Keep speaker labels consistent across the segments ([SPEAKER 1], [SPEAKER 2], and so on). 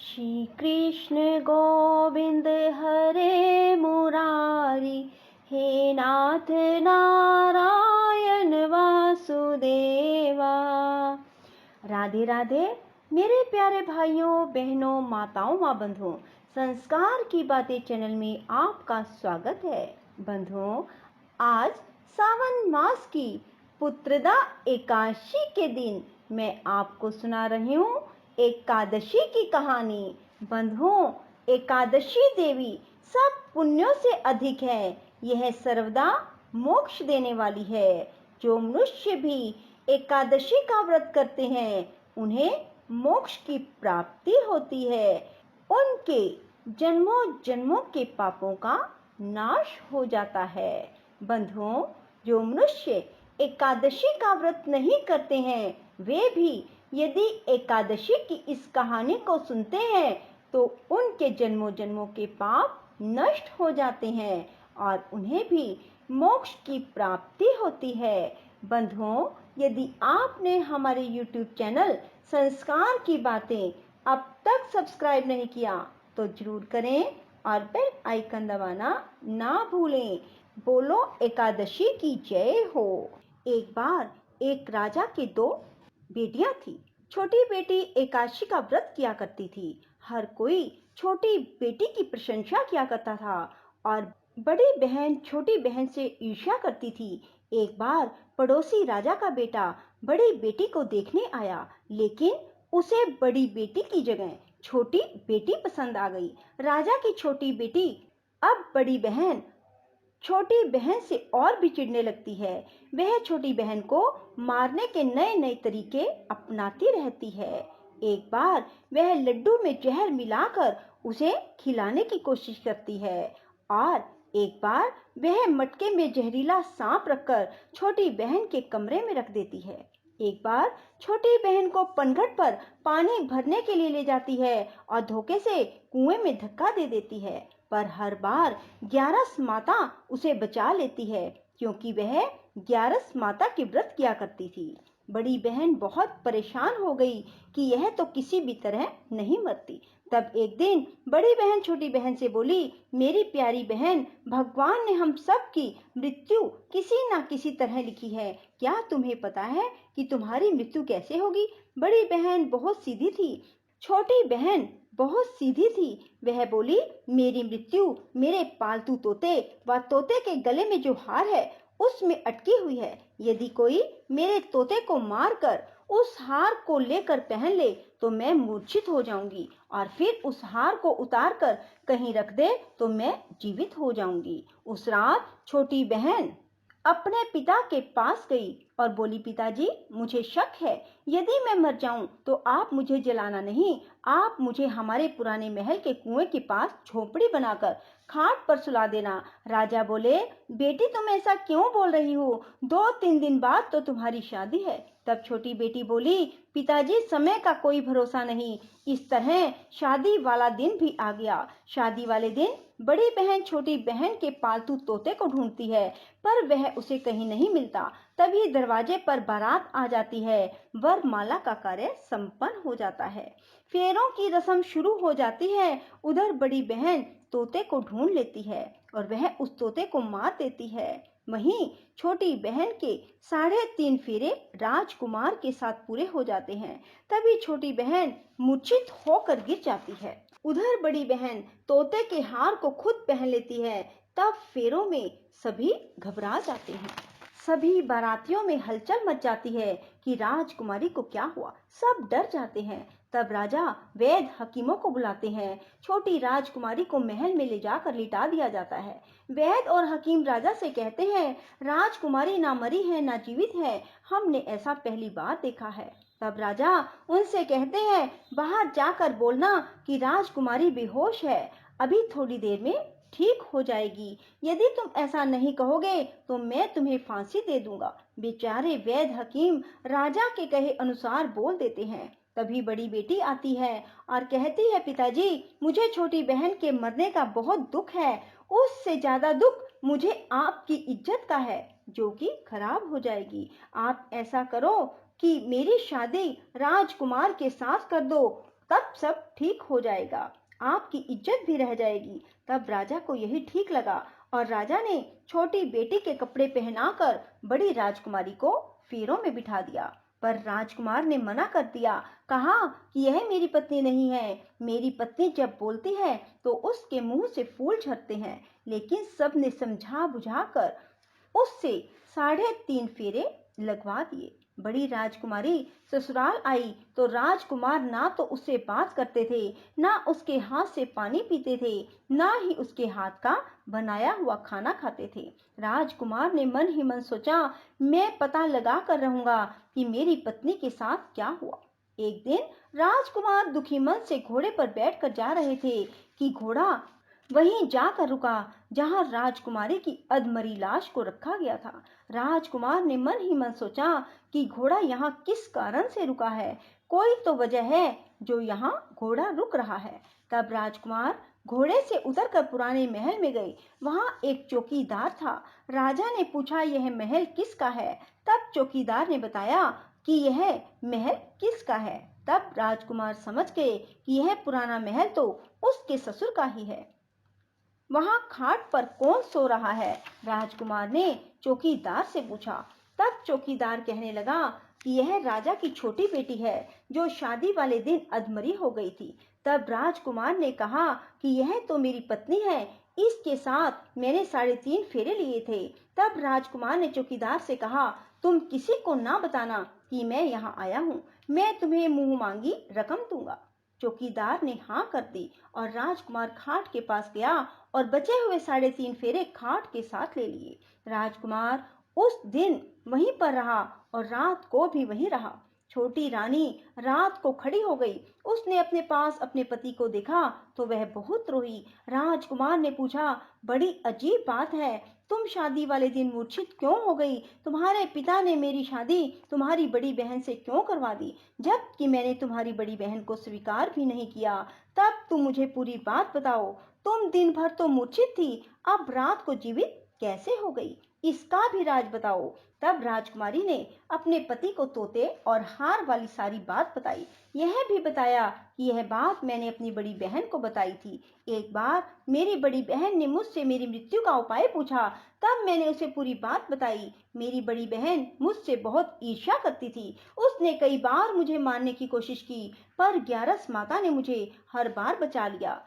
[SPEAKER 1] श्री कृष्ण गोविंद हरे मुरारी, हे नाथ नारायण वासुदेवा। राधे राधे मेरे प्यारे भाइयों बहनों, माताओं व बंधुओं, संस्कार की बातें चैनल में आपका स्वागत है। बंधुओं, आज सावन मास की पुत्रदा एकादशी के दिन मैं आपको सुना रही हूँ एकादशी की कहानी। बंधुओं, एकादशी देवी सब पुण्यों से अधिक है। यह सर्वदा मोक्ष देने वाली है। जो मनुष्य भी एकादशी का व्रत करते हैं उन्हें मोक्ष की प्राप्ति होती है। उनके जन्मों जन्मों के पापों का नाश हो जाता है। बंधुओं, जो मनुष्य एकादशी का व्रत नहीं करते हैं वे भी यदि एकादशी की इस कहानी को सुनते हैं तो उनके जन्मों जन्मों के पाप नष्ट हो जाते हैं और उन्हें भी मोक्ष की प्राप्ति होती है। बंधुओं, यदि आपने हमारे YouTube चैनल संस्कार की बातें अब तक सब्सक्राइब नहीं किया तो जरूर करें और बेल आइकन दबाना ना भूलें। बोलो एकादशी की जय हो। एक बार एक राजा के दो बेटियां थी। छोटी बेटी एकादशी का व्रत किया करती थी। हर कोई छोटी बेटी की प्रशंसा किया करता था और बड़ी बहन छोटी बहन से ईर्ष्या करती थी। एक बार पड़ोसी राजा का बेटा बड़ी बेटी को देखने आया, लेकिन उसे बड़ी बेटी की जगह छोटी बेटी पसंद आ गई। राजा की छोटी बेटी अब बड़ी बहन छोटी बहन से और भी चिढ़ने लगती है। वह छोटी बहन को मारने के नए नए तरीके अपनाती रहती है। एक बार वह लड्डू में जहर मिलाकर उसे खिलाने की कोशिश करती है और एक बार वह मटके में जहरीला सांप रखकर छोटी बहन के कमरे में रख देती है। एक बार छोटी बहन को पनघट पर पानी भरने के लिए ले जाती है और धोखे से कुएं में धक्का दे देती है, पर हर बार ग्यारस माता उसे बचा लेती है क्योंकि वह ग्यारस माता की व्रत किया करती थी। बड़ी बहन बहुत परेशान हो गई कि यह तो किसी भी तरह नहीं मरती। तब एक दिन बड़ी बहन छोटी बहन से बोली, मेरी प्यारी बहन, भगवान ने हम सब की मृत्यु किसी न किसी तरह लिखी है। क्या तुम्हें पता है कि तुम्हारी मृत्यु कैसे होगी? बड़ी बहन बहुत सीधी थी। छोटी बहन बहुत सीधी थी। वह बोली, मेरी मृत्यु मेरे पालतू तोते व तोते के गले में जो हार है उसमें अटकी हुई है। यदि कोई मेरे तोते को मारकर उस हार को लेकर पहन ले तो मैं मूर्छित हो जाऊंगी और फिर उस हार को उतार कर कहीं रख दे तो मैं जीवित हो जाऊंगी। उस रात छोटी बहन अपने पिता के पास गई और बोली, पिताजी, मुझे शक है, यदि मैं मर जाऊं तो आप मुझे जलाना नहीं, आप मुझे हमारे पुराने महल के कुएं के पास झोपड़ी बनाकर खाट पर सुला देना। राजा बोले, बेटी, तुम ऐसा क्यों बोल रही हो? 2-3 दिन बाद तो तुम्हारी शादी है। तब छोटी बेटी बोली, पिताजी, समय का कोई भरोसा नहीं। इस तरह शादी वाला दिन भी आ गया। शादी वाले दिन बड़ी बहन छोटी बहन के पालतू तोते को ढूंढती है पर वह उसे कहीं नहीं मिलता। तभी दरवाजे पर बारात आ जाती है। वरमाला का कार्य संपन्न हो जाता है। फेरों की रस्म शुरू हो जाती है। उधर बड़ी बहन तोते को ढूंढ लेती है और वह उस तोते को मार देती है। वहीं छोटी बहन के 3.5 फेरे राजकुमार के साथ पूरे हो जाते हैं। तभी छोटी बहन मूर्छित होकर गिर जाती है। उधर बड़ी बहन तोते के हार को खुद पहन लेती है। तब फेरों में सभी घबरा जाते हैं। सभी बारातियों में हलचल मच जाती है कि राजकुमारी को क्या हुआ। सब डर जाते हैं। तब राजा वैद्य हकीमों को बुलाते हैं। छोटी राजकुमारी को महल में ले जाकर लिटा दिया जाता है। वैद्य और हकीम राजा से कहते हैं, राजकुमारी ना मरी है ना जीवित है, हमने ऐसा पहली बार देखा है। तब राजा उनसे कहते हैं, बाहर जाकर बोलना कि राजकुमारी बेहोश है, अभी थोड़ी देर में ठीक हो जाएगी। यदि तुम ऐसा नहीं कहोगे तो मैं तुम्हें फांसी दे दूंगा। बेचारे वैद्य हकीम राजा के कहे अनुसार बोल देते हैं। तभी बड़ी बेटी आती है और कहती है, पिताजी, मुझे छोटी बहन के मरने का बहुत दुख है। उससे ज्यादा दुख मुझे आपकी इज्जत का है जो कि खराब हो जाएगी। आप ऐसा करो कि मेरी शादी राजकुमार के साथ कर दो तब सब ठीक हो जाएगा, आपकी इज्जत भी रह जाएगी। तब राजा को यही ठीक लगा और राजा ने छोटी बेटी के कपड़े पहनाकर बड़ी राजकुमारी को फेरों में बिठा दिया। पर राजकुमार ने मना कर दिया, कहा कि यह मेरी पत्नी नहीं है। मेरी पत्नी जब बोलती है तो उसके मुंह से फूल झरते हैं। लेकिन सबने समझा बुझाकर उससे 3.5 फेरे लगवा दिए। बड़ी राजकुमारी ससुराल आई तो राजकुमार ना तो उससे बात करते थे, ना उसके हाथ से पानी पीते थे, ना ही उसके हाथ का बनाया हुआ खाना खाते थे। राजकुमार ने मन ही मन सोचा, मैं पता लगा कर रहूंगा कि मेरी पत्नी के साथ क्या हुआ। एक दिन राजकुमार दुखी मन से घोड़े पर बैठकर जा रहे थे कि घोड़ा वहीं जाकर रुका जहां राजकुमारी की अधमरी लाश को रखा गया था। राजकुमार ने मन ही मन सोचा कि घोड़ा यहाँ किस कारण से रुका है, कोई तो वजह है जो यहाँ घोड़ा रुक रहा है। तब राजकुमार घोड़े से उतरकर पुराने महल में गए। वहां एक चौकीदार था। राजा ने पूछा, यह महल किसका है? तब चौकीदार ने बताया कि यह महल किसका है। तब राजकुमार समझ गए कि यह पुराना महल तो उसके ससुर का ही है। वहां खाट पर कौन सो रहा है? राजकुमार ने चौकीदार से पूछा। तब चौकीदार कहने लगा कि यह राजा की छोटी बेटी है जो शादी वाले दिन अधमरी हो गई थी। तब राजकुमार ने कहा कि यह तो मेरी पत्नी है, इसके साथ मैंने 3.5 फेरे लिए थे। तब राजकुमार ने चौकीदार से कहा, तुम किसी को ना बताना कि मैं यहाँ आया हूँ, मैं तुम्हें मुंह मांगी रकम दूंगा। चौकीदार ने हाँ कर दी और राजकुमार खाट के पास गया और बचे हुए 3.5 फेरे खाट के साथ ले लिए। राजकुमार उस दिन वहीं पर रहा और रात को भी वहीं रहा। छोटी रानी रात को खड़ी हो गई। उसने अपने पास अपने पति को देखा तो वह बहुत रोई। राजकुमार ने पूछा, बड़ी अजीब बात है, तुम शादी वाले दिन मूर्छित क्यों हो गई? तुम्हारे पिता ने मेरी शादी तुम्हारी बड़ी बहन से क्यों करवा दी, जबकि मैंने तुम्हारी बड़ी बहन को स्वीकार भी नहीं किया? तब तुम मुझे पूरी बात बताओ। तुम दिन भर तो मूर्छित थी, अब रात को जीवित कैसे हो गई, इसका भी राज बताओ। तब राजकुमारी ने अपने पति को तोते और हार वाली सारी बात बताई। यह भी बताया कि यह बात मैंने अपनी बड़ी बहन को बताई थी। एक बार मेरी बड़ी बहन ने मुझसे मेरी मृत्यु का उपाय पूछा, तब मैंने उसे पूरी बात बताई। मेरी बड़ी बहन मुझसे बहुत ईर्ष्या करती थी। उसने कई बार मुझे मारने की कोशिश की, पर ग्यारस माता ने मुझे हर बार बचा लिया।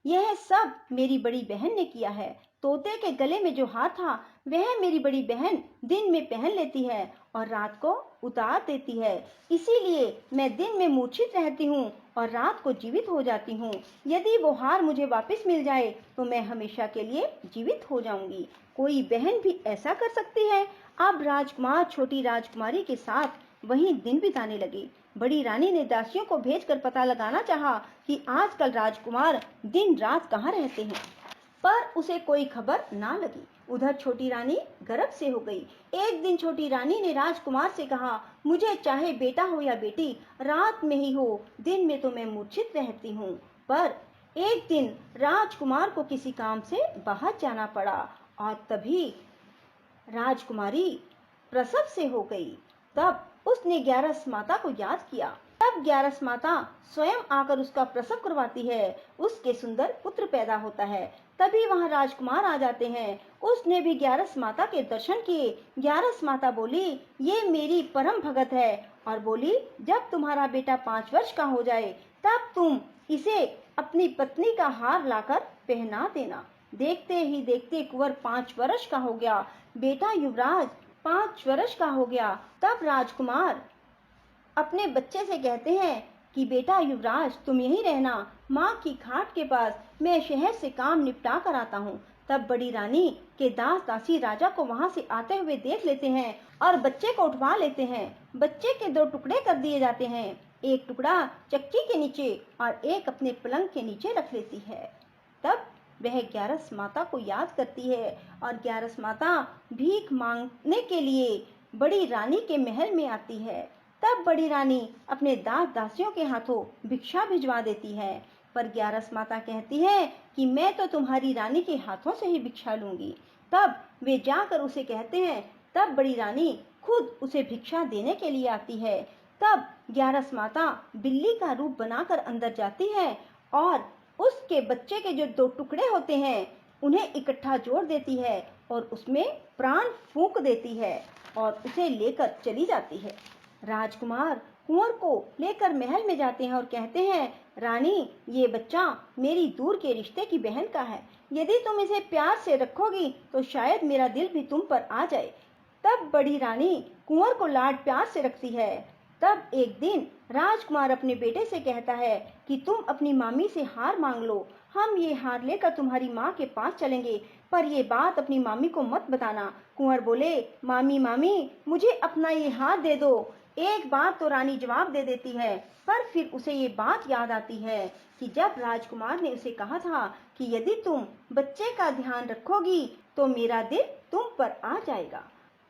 [SPEAKER 1] यह सब मेरी बड़ी बहन ने किया है। तोते के गले में जो हार था वह मेरी बड़ी बहन दिन में पहन लेती है और रात को उतार देती है। इसीलिए मैं दिन में मूर्छित रहती हूँ और रात को जीवित हो जाती हूँ। यदि वो हार मुझे वापस मिल जाए तो मैं हमेशा के लिए जीवित हो जाऊंगी। कोई बहन भी ऐसा कर सकती है? अब राजकुमार छोटी राजकुमारी के साथ वहीं दिन बिताने लगे। बड़ी रानी ने दासियों को भेजकर पता लगाना चाहा कि आजकल राजकुमार दिन रात कहाँ रहते हैं, पर उसे कोई खबर ना लगी। उधर छोटी रानी गर्भ से हो गई। एक दिन छोटी रानी ने राजकुमार से कहा, मुझे चाहे बेटा हो या बेटी, रात में ही हो, दिन में तो मैं मूर्छित रहती हूँ। पर एक दिन राजकुमार को किसी काम से बाहर जाना पड़ा और तभी राजकुमारी प्रसव से हो गई। तब उसने ग्यारस माता को याद किया। तब ग्यारस माता स्वयं आकर उसका प्रसव करवाती है। उसके सुंदर पुत्र पैदा होता है। तभी वहां राजकुमार आ जाते हैं। उसने भी ग्यारस माता के दर्शन किए। ग्यारस माता बोली, ये मेरी परम भगत है, और बोली, जब तुम्हारा बेटा 5 वर्ष का हो जाए तब तुम इसे अपनी पत्नी का हार लाकर पहना देना। देखते ही देखते कुंवर 5 वर्ष का हो गया। बेटा युवराज 5 वर्ष का हो गया। तब राजकुमार अपने बच्चे से कहते हैं कि बेटा युवराज, तुम यहीं रहना, माँ की खाट के पास, मैं शहर से काम निपटा कर आता हूँ। तब बड़ी रानी के दास दासी राजा को वहां से आते हुए देख लेते हैं और बच्चे को उठवा लेते हैं। बच्चे के 2 टुकड़े कर दिए जाते हैं। एक टुकड़ा चक्की के नीचे और एक अपने पलंग के नीचे रख लेती है। तब वह ग्यारस माता को याद करती है और ग्यारस माता भीख मांगने के लिए बड़ी रानी के महल में आती है। तब बड़ी रानी अपने दास दासियों के हाथों भिक्षा भिजवा देती है। पर ग्यारस माता कहती है कि मैं तो तुम्हारी रानी के हाथों से ही भिक्षा लूंगी। तब वे जाकर उसे कहते हैं। तब बड़ी रानी खुद उसे भिक्षा देने के लिए आती है। तब ग्यारस माता बिल्ली का रूप बनाकर अंदर जाती है और उसके बच्चे के जो 2 टुकड़े होते हैं उन्हें इकट्ठा जोड़ देती है और उसमें प्राण फूंक देती है और उसे लेकर चली जाती है। राजकुमार कुंवर को लेकर महल में जाते हैं और कहते हैं, रानी, ये बच्चा मेरी दूर के रिश्ते की बहन का है। यदि तुम इसे प्यार से रखोगी तो शायद मेरा दिल भी तुम पर आ जाए। तब बड़ी रानी कुंवर को लाड प्यार से रखती है। तब एक दिन राजकुमार अपने बेटे से कहता है कि तुम अपनी मामी से हार मांग लो, हम ये हार लेकर तुम्हारी माँ के पास चलेंगे, पर ये बात अपनी मामी को मत बताना। कुंवर बोले, मामी मामी, मुझे अपना ये हार दे दो। एक बार तो रानी जवाब दे देती है, पर फिर उसे ये बात याद आती है कि जब राजकुमार ने उसे कहा था कि यदि तुम बच्चे का ध्यान रखोगी तो मेरा दिल तुम पर आ जाएगा।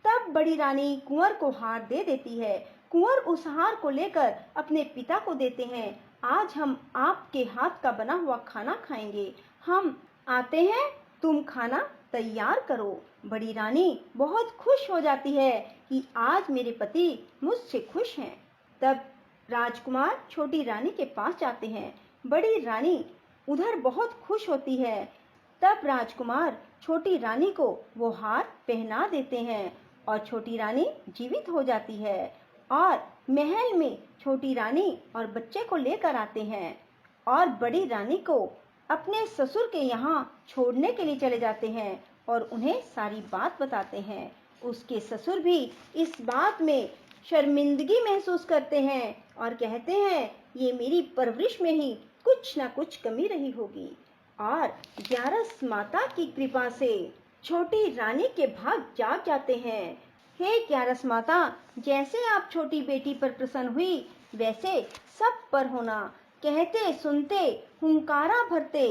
[SPEAKER 1] तब बड़ी रानी कुंवर को हार दे देती है। कुंवर उस हार को लेकर अपने पिता को देते हैं। आज हम आपके हाथ का बना हुआ खाना खाएंगे, हम आते हैं, तुम खाना तैयार करो। बड़ी रानी बहुत खुश हो जाती है कि आज मेरे पति मुझसे खुश हैं। तब राजकुमार छोटी रानी के पास जाते हैं। बड़ी रानी उधर बहुत खुश होती है। तब राजकुमार छोटी रानी को वो हार पहना देते हैं और छोटी रानी जीवित हो जाती है और महल में छोटी रानी और बच्चे को लेकर आते हैं और बड़ी रानी को अपने ससुर के यहाँ छोड़ने के लिए चले जाते हैं और उन्हें सारी बात बताते हैं। उसके ससुर भी इस बात में शर्मिंदगी महसूस करते हैं और कहते हैं, ये मेरी परवरिश में ही कुछ ना कुछ कमी रही होगी। और ग्यारस माता की कृपा से छोटी रानी के भाग जाग जाते हैं। हे ग्यारस माता, जैसे आप छोटी बेटी पर प्रसन्न हुई वैसे सब पर होना। कहते सुनते हुंकारा भरते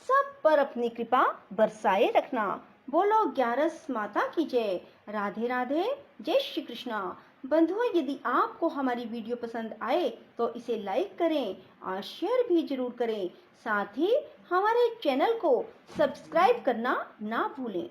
[SPEAKER 1] सब पर अपनी कृपा बरसाए रखना। बोलो ग्यारस माता की जय। राधे राधे, जय श्री कृष्णा। बंधुओं, यदि आपको हमारी वीडियो पसंद आए तो इसे लाइक करें और शेयर भी जरूर करें। साथ ही हमारे चैनल को सब्सक्राइब करना ना भूलें।